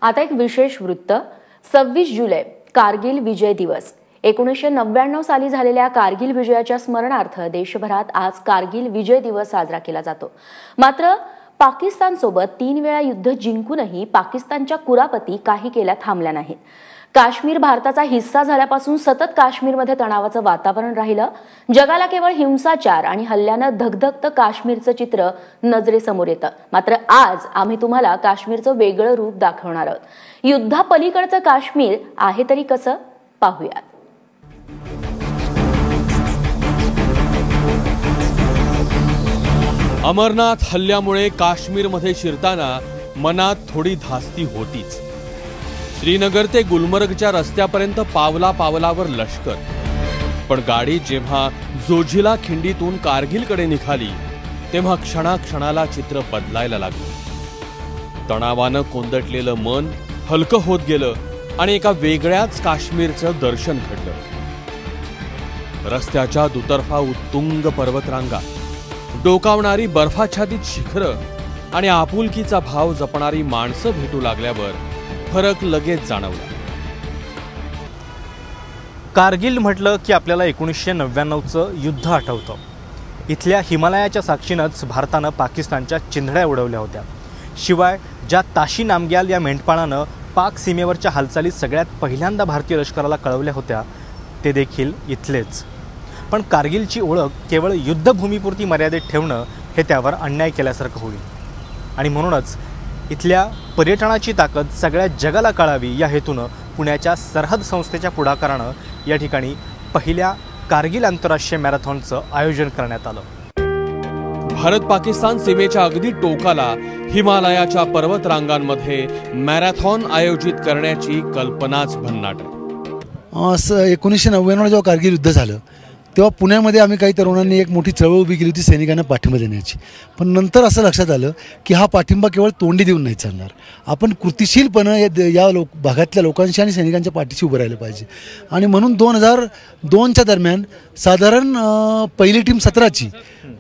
आता एक विशेष वृत्त. 26 जुलै कारगिल विजय दिवस. 1999 साली झालेल्या कारगिल विजयाच्या स्मरणार्थ देशभरात आज कारगिल विजय दिवस साजरा केला जातो. मात्र पाकिस्तानसोबत 3 वेळा युद्ध जिंकूनही पाकिस्तानच्या कुरापती काही केल्या थांबल्या नाहीत. काश्मीर भारताचा हिस्सा झाल्यापासून सतत काश्मीरमध्ये तणावाचं वातावरण राहिलं. जगाला केवळ हिंसाचार आणि हल्ल्यानं धगधगतं काश्मीरचं चित्र नजरेसमोर येतं. मात्र आज आम्ही तुम्हाला काश्मीरचं वेगळं रूप दाखवणार आहोत. युद्धापलीकडचं काश्मीर आहे तरी कसं, पाहूयात. अमरनाथ हल्ल्यामुळे काश्मीरमध्ये शिरताना मनात थोडी धास्ती होतीच. श्रीनगर ते गुलमर्गच्या रस्त्यापर्यंत पावला पावलावर लष्कर. पण गाडी जेव्हा जोजिला खिंडीतून कारगिलकडे निघाली तेव्हा क्षणाक्षणाला चित्र बदलायला लागलं. तणावानं कोंदटलेलं मन हलकं होत गेलं आणि एका वेगळ्याच काश्मीरचं दर्शन घडलं. रस्त्याच्या दुतर्फा उत्तुंग पर्वतरांगा, डोकावणारी बर्फाच्छादित शिखरं आणि आपुलकीचा भाव जपणारी माणसं भेटू लागल्यावर फरक लगेच जाणवला. कारगिल म्हटलं की आपल्याला 1999चं युद्ध आठवतं. इथल्या हिमालयाच्या साक्षीनंच भारतानं पाकिस्तानच्या चिंधड्या उडवल्या होत्या. शिवाय ज्या ताशी नामग्याल या मेंढपाळानं पाक सीमेवरच्या हालचाली सगळ्यात पहिल्यांदा भारतीय लष्कराला कळवल्या होत्या ते देखील इथलेच. पण कारगिलची ओळख केवळ युद्धभूमीपुरती मर्यादित ठेवणं हे त्यावर अन्याय केल्यासारखं होईल. आणि म्हणूनच इथल्या पर्यटनाची ताकद सगळ्या जगाला कळावी या हेतूनं पुण्याच्या सरहद संस्थेच्या पुढाकारानं या ठिकाणी पहिल्या कारगिल आंतरराष्ट्रीय मॅरेथॉनचं आयोजन करण्यात आलं. भारत पाकिस्तान सीमेच्या अगदी टोकाला हिमालयाच्या पर्वतरांगांमध्ये मॅरेथॉन आयोजित करण्याची कल्पनाच भन्नाट आहे. 1999 जेव्हा कारगिल युद्ध झालं तेव्हा पुण्यामध्ये आम्ही काही तरुणांनी एक मोठी चळवळ उभी केली होती सैनिकांना पाठिंबा देण्याची. पण नंतर असं लक्षात आलं की हा पाठिंबा केवळ तोंडी देऊन नाही चालणार. आपण कृतिशीलपणं या भागातल्या लोकांशी आणि सैनिकांच्या पाठीशी उभं राहिलं पाहिजे. आणि म्हणून 2002च्या दरम्यान साधारण पहिली टीम 17ची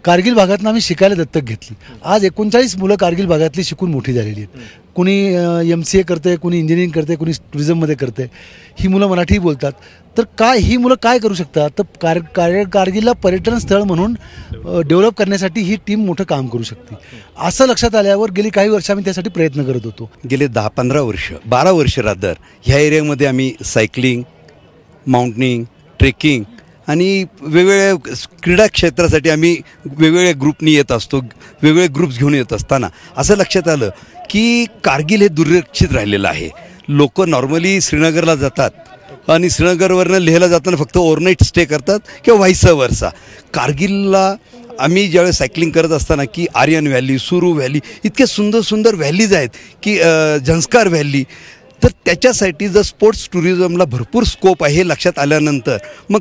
कारगिल भागातून आम्ही शिकायला दत्तक घेतली. आज 39 मुलं कारगिल भागातली शिकून मोठी झालेली आहेत. कुणी MCA करते, कुणी इंजिनिअरिंग करते, कुणी टुरिझममध्ये करते. ही मुलं मराठी बोलतात. तर ही मुलं काय करू शकतात, तर कारगिलला पर्यटन स्थळ म्हणून डेव्हलप करण्यासाठी ही टीम मोठं काम करू शकते. असं लक्षात आल्यावर गेली काही वर्ष आम्ही त्यासाठी प्रयत्न करत होतो. गेले 10-15 वर्ष 12 वर्ष रादर ह्या एरियामध्ये आम्ही सायकलिंग, माउंटनिंग, ट्रेकिंग आणि वेगवेगळ्या क्रीडा क्षेत्रासाठी आम्ही वेगवेगळ्या ग्रुपनी येत असतो. वेगवेगळे ग्रुप्स घेऊन येत असताना असं लक्षात आलं की कारगिल हे दुर्लक्षित राहिलेलं आहे. लोक नॉर्मली श्रीनगरला जातात आणि श्रीनगरवरनं लेहला जाताना फक्त ओव्हरनाईट स्टे करतात किंवा व्हाईस वर्सा. कारगिलला आम्ही ज्यावेळेस सायकलिंग करत असताना की आर्यन व्हॅली, सुरू व्हॅली, इतके सुंदर सुंदर व्हॅलीज आहेत की झंस्कार व्हॅली. तर त्याच्यासाठी जर स्पोर्ट्स टुरिझमला भरपूर स्कोप आहे हे लक्षात आल्यानंतर मग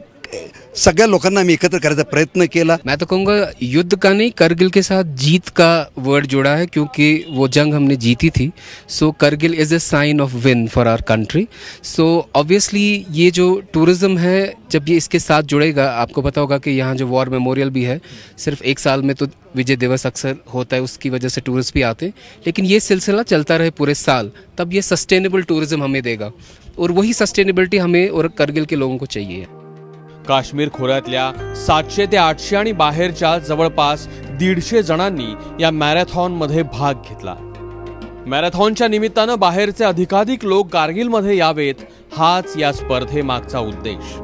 सगळ्या लोकांना आम्ही एकत्र करायचा प्रयत्न केला. मैं तो कहूँगा युद्ध का नहीं, करगिल के साथ जीत का वर्ड जुड़ा है क्योंकि वो जंग हमने जीती थी. So Kargil is a sign of win for our country. So obviously ये जो टूरिज़्म है जब ये इसके साथ जुड़ेगा, आपको पता होगा कि यहाँ जो वॉर मेमोरियल भी है, सिर्फ एक साल में तो विजय दिवस अक्सर होता है, उसकी वजह से टूरिस्ट भी आते हैं. लेकिन ये सिलसिला चलता रहे पूरे साल, तब ये सस्टेनेबल टूरिज़्म हमें देगा. और वही सस्टेनेबिलिटी हमें और करगिल के लोगों को चाहिए. काश्मीर खोऱ्यातल्या 700 ते 800 आणि बाहेरच्या जवळपास 150 जणांनी या मॅरेथॉनमध्ये भाग घेतला. मॅरेथॉनच्या निमित्तानं बाहेरचे अधिकाधिक लोक कारगिलमध्ये यावेत, हाच या स्पर्धेमागचा उद्देश.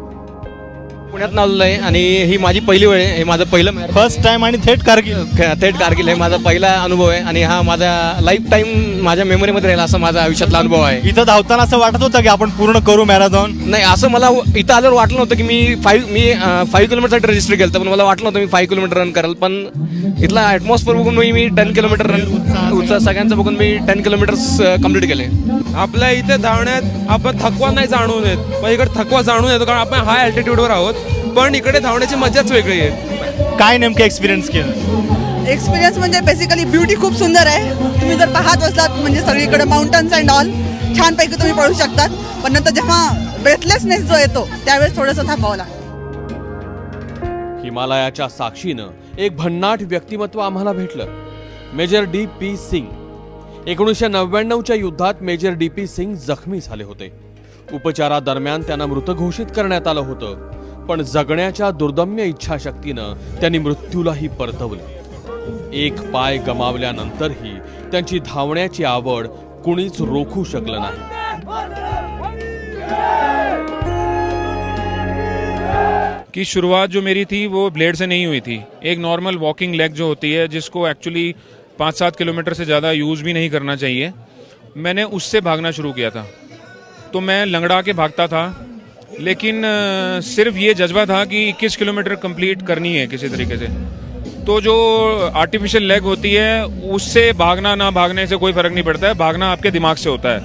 पुण्यात आलेलो आहे आणि ही माझी पहिली वेळ आहे. हे माझं पहिलं फर्स्ट टाइम आणि थेट कारगिल हे माझा पहिला अनुभव आहे आणि हा माझा लाईफ टाईम माझ्या मेमरीमध्ये राहिला असा माझा आयुष्यातला अनुभव आहे. इथं धावताना असं वाटत होतं की आपण पूर्ण करू मॅरेथॉन? नाही, असं मला इथं आल्यावर वाटलं नव्हतं की मी 5 किलोमीटरसाठी रजिस्टर केलं, पण मला वाटलं नव्हतं मी 5 किलोमीटर रन कराल. पण इथला ॲटमॉस्फिअर बघून मी 10 किलोमीटर रन, उत्साह सगळ्यांचं बघून मी 10 किलोमीटर्स कम्प्लीट केले. आपल्या इथे धावण्यात आपण थकवा नाही जाणून येत, पण इकडे थकवा जाणून येतो कारण आपण हाय अल्टिट्यूडवर आहोत. पण इकडे धावण्याची मजाच वेगळी आहे. काय नेमकं एक्सपिरियन्स केलं? एक्सपिरियन्स म्हणजे बेसिकली ब्युटी खूप सुंदर आहे. तुम्ही जर पाहत असलात म्हणजे सगळीकडे माउंटन्स अँड ऑल छानपैकी तुम्ही पळू शकतात. पण नंतर जेव्हा ब्रेथलेसनेस जो येतो त्यावेळेस थोडंसं थांबावं लागतं. हिमालयाच्या साक्षीनं एक भन्नाट व्यक्तिमत्व आम्हाला भेटलं. Major D.P. सिंग 1999च्या युद्धात मेजर DP सिंग जखमी झाले होते. उपचारादरम्यान त्यांना मृत घोषित करण्यात आलं होतं, पण जगण्याच्या दुर्दम्य इच्छाशक्तीनं त्यांनी मृत्यूलाही परतवलं. एक पाय गमावल्यानंतरही त्यांची धावण्याची आवड कुणीच रोखू शकलं नाही. की शुरुआत जो मेरी थी वो ब्लेड से नहीं हुई थी. एक नॉर्मल वॉकिंग लेग जो होती है, जिसको एक्चुअली 5-7 किलोमीटर से ज़्यादा यूज़ भी नहीं करना चाहिए, मैंने उससे भागना शुरू किया था. तो मैं लंगड़ा के भागता था, लेकिन सिर्फ ये जज्बा था कि 21 किलोमीटर कंप्लीट करनी है किसी तरीके से. तो जो आर्टिफिशियल लेग होती है, उससे भागना ना भागने से कोई फ़र्क नहीं पड़ता है. भागना आपके दिमाग से होता है,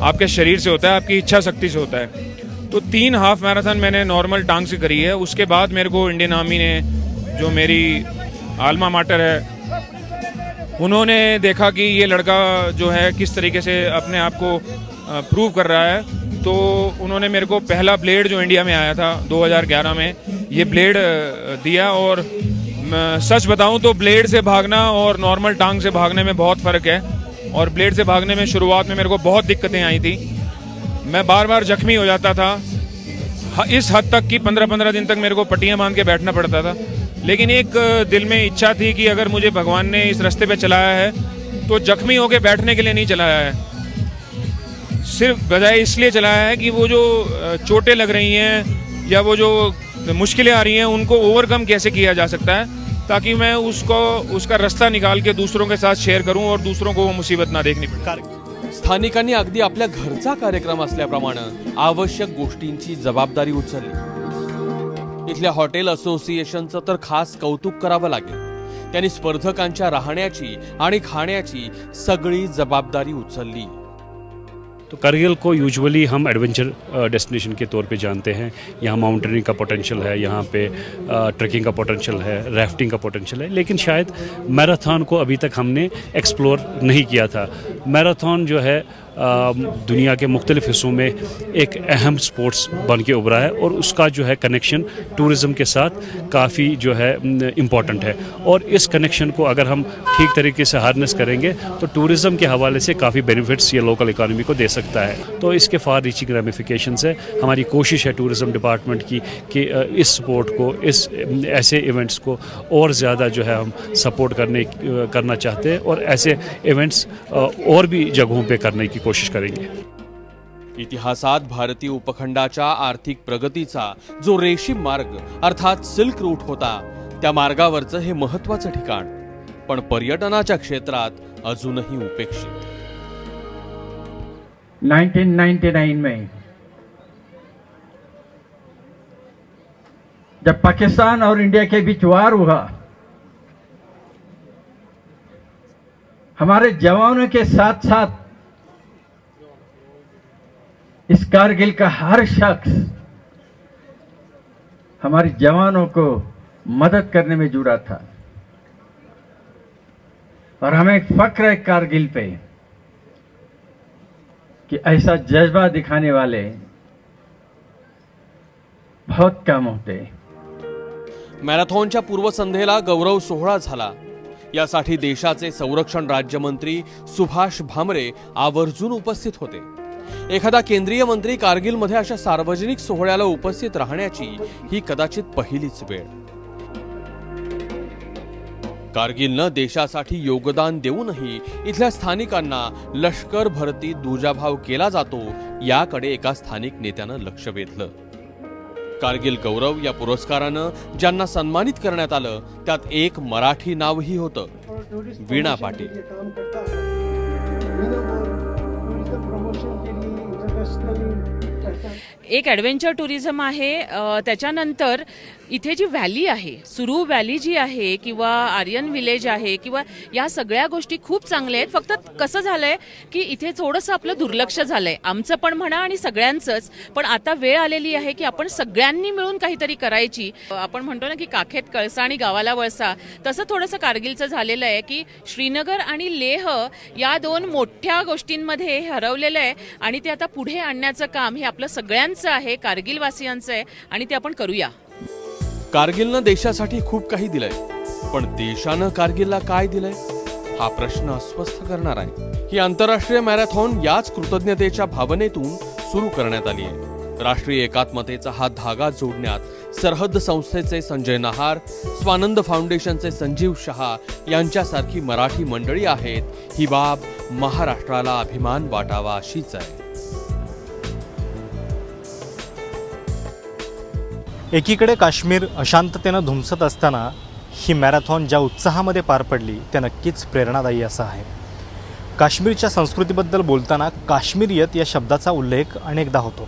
आपके शरीर से होता है, आपकी इच्छा शक्ति से होता है. तो 3 हाफ मैराथन मैंने नॉर्मल टांग से करी है. उसके बाद मेरे को इंडियन आर्मी ने, जो मेरी आल्मा माटर है, उन्होंने देखा कि ये लड़का जो है किस तरीके से अपने आप को प्रूव कर रहा है. तो उन्होंने मेरे को पहला ब्लेड जो इंडिया में आया था 2011 में, ये ब्लेड दिया. और सच बताऊं तो ब्लेड से भागना और नॉर्मल टांग से भागने में बहुत फ़र्क है. और ब्लेड से भागने में शुरुआत में मेरे को बहुत दिक्कतें आई थी. मैं बार बार जख्मी हो जाता था, इस हद तक कि 15-15 दिन तक मेरे को पट्टियां बांध के बैठना पड़ता था. लेकिन एक दिल में इच्छा थी कि अगर मुझे भगवान ने इस रास्ते पे चलाया है तो जख्मी होके बैठने के लिए नहीं चलाया है. सिर्फ बजाय इसलिए चलाया है कि वो जो चोटें लग रही हैं या वो जो मुश्किलें आ रही हैं, उनको ओवरकम कैसे किया जा सकता है, ताकि मैं उसका रास्ता निकाल के दूसरों के साथ शेअर करूं और दूसरों को वो मुसीबत ना देखनी पड़े. स्थानिकांनी अगदी आपल्या घरचा कार्यक्रम असल्याप्रमाणे आवश्यक गोष्टींची जबाबदारी उचलली. इथल्या हॉटेल असोसिएशनचं तर खास कौतुक करावं लागेल. त्यांनी स्पर्धकांच्या राहण्याची आणि खाण्याची सगळी जबाबदारी उचलली. तो कारगिल को यूजुअली हम एडवेंचर डेस्टिनेशन के तौर पे जानते हैं. यहाँ माउंटेनिंग का पोटेंशियल है, यहाँ पे ट्रैकिंग का पोटेंशियल है, राफ्टिंग का पोटेंशियल है, लेकिन शायद मैराथन को अभी तक हमने एक्सप्लोर नहीं किया था. मैराथन जो है दुनिया के मुख्तलिफ हिस्सों में एक अहम स्पोर्ट्स बन के उभरा है और उसका जो है कनेक्शन टूरिज़म के साथ काफ़ी जो है इम्पॉर्टेंट है. और इस कनेक्शन को अगर हम ठीक तरीके से हार्नेस करेंगे तो टूरिज़म के हवाले से काफ़ी बेनिफिट्स ये लोकल इकानमी को दे सकता है. तो इसके फार रीचिंग रेमिफिकेशंस है. हमारी कोशिश है टूरिज़म डिपार्टमेंट की कि इस स्पोर्ट को, इस ऐसे इवेंट्स को और ज़्यादा जो है हम सपोर्ट करना चाहते हैं और ऐसे इवेंट्स और भी जगहों पर करने की कोशिश करेंगे. इतिहासात भारतीय उपखंडाच्या आर्थिक प्रगतीचा जो रेशीम मार्ग अर्थात सिल्क रूट होता, त्या मार्गावरचं हे महत्त्वाचं ठिकाण पण पर्यटनाच्या क्षेत्रात अजूनही उपेक्षित. 1999 में जब पाकिस्तान और इंडिया के बीच वार हुआ, हमारे जवानों के साथ साथ इस कारगिल का हर शख्स हमारे जवानों को मदद करने में जुड़ा था. और हमें फख्र है कारगिल पे कि ऐसा जज्बा दिखाने वाले बहुत कम होते. मॅरेथॉनच्या पूर्वसंध्येला गौरव सोहळा झाला. यासाठी देशाचे संरक्षण राज्यमंत्री सुभाष भामरे आवर्जून उपस्थित होते. एखादा केंद्रीय मंत्री कारगिलमध्ये अशा सार्वजनिक सोहळ्याला उपस्थित राहण्याची ही कदाचित पहिलीच वेळ. कारगिलनं देशासाठी योगदान देऊनही इथल्या स्थानिकांना लष्कर भरतीत दुजाभाव केला जातो याकडे एका स्थानिक नेत्यानं लक्ष वेधलं. कारगिल गौरव या पुरस्कारानं ज्यांना सन्मानित करण्यात आलं त्यात एक मराठी नावही होतं, वीणा पाटील. एक ॲडव्हेंचर टुरिझम आहे. त्याच्यानंतर इथे जी व्हॅली आहे, सुरू व्हॅली जी आहे किंवा आर्यन विलेज आहे किंवा या सगळ्या गोष्टी खूप चांगल्या आहेत. फक्त कसं झालंय की इथे थोडंसं आपलं दुर्लक्ष झालंय, आमचं पण म्हणा आणि सगळ्यांचंच. पण आता वेळ आलेली आहे की आपण सगळ्यांनी मिळून काहीतरी करायची. आपण म्हणतो ना की काखेत कळसा आणि गावाला वळसा, तसं थोडंसं कारगिलचं झालेलं आहे की श्रीनगर आणि लेह या 2 मोठ्या गोष्टींमध्ये हरवलेलं आहे आणि ते आता पुढे आणण्याचं काम हे आपलं सगळ्यांचं आहे, कारगिलवासियांचं आहे आणि ते आपण करूया. कारगिलनं देशासाठी खूप काही दिलंय, पण देशानं कारगिलला काय दिलंय हा प्रश्न अस्वस्थ करणार आहे. ही आंतरराष्ट्रीय मॅरेथॉन याच कृतज्ञतेच्या भावनेतून सुरू करण्यात आली आहे. राष्ट्रीय एकात्मतेचा हा धागा जोडण्यात सरहद्द संस्थेचे संजय नहार, स्वानंद फाउंडेशनचे संजीव शहा यांच्यासारखी मराठी मंडळी आहेत. ही बाब महाराष्ट्राला अभिमान वाटावा अशीच आहे. एकीकडे काश्मीर अशांततेनं धुमसत असताना ही मॅरेथॉन ज्या उत्साहामध्ये पार पडली ते नक्कीच प्रेरणादायी असं आहे. काश्मीरच्या संस्कृतीबद्दल बोलताना काश्मीरियत या शब्दाचा उल्लेख अनेकदा होतो.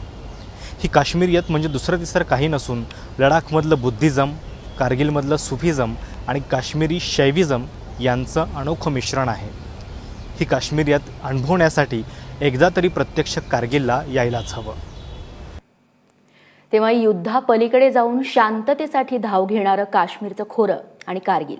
ही काश्मीरियत म्हणजे दुसरं तिसरं काही नसून लडाखमधलं बुद्धिझम, कारगिलमधलं सुफिझम आणि काश्मीरी शैविझम यांचं अनोखं मिश्रण आहे. ही काश्मीरियत अनुभवण्यासाठी एकदा तरी प्रत्यक्ष कारगिलला यायलाच हवं. तेव्हा युद्धापलीकडे जाऊन शांततेसाठी धाव घेणारं काश्मीरचं खोरं आणि कारगिल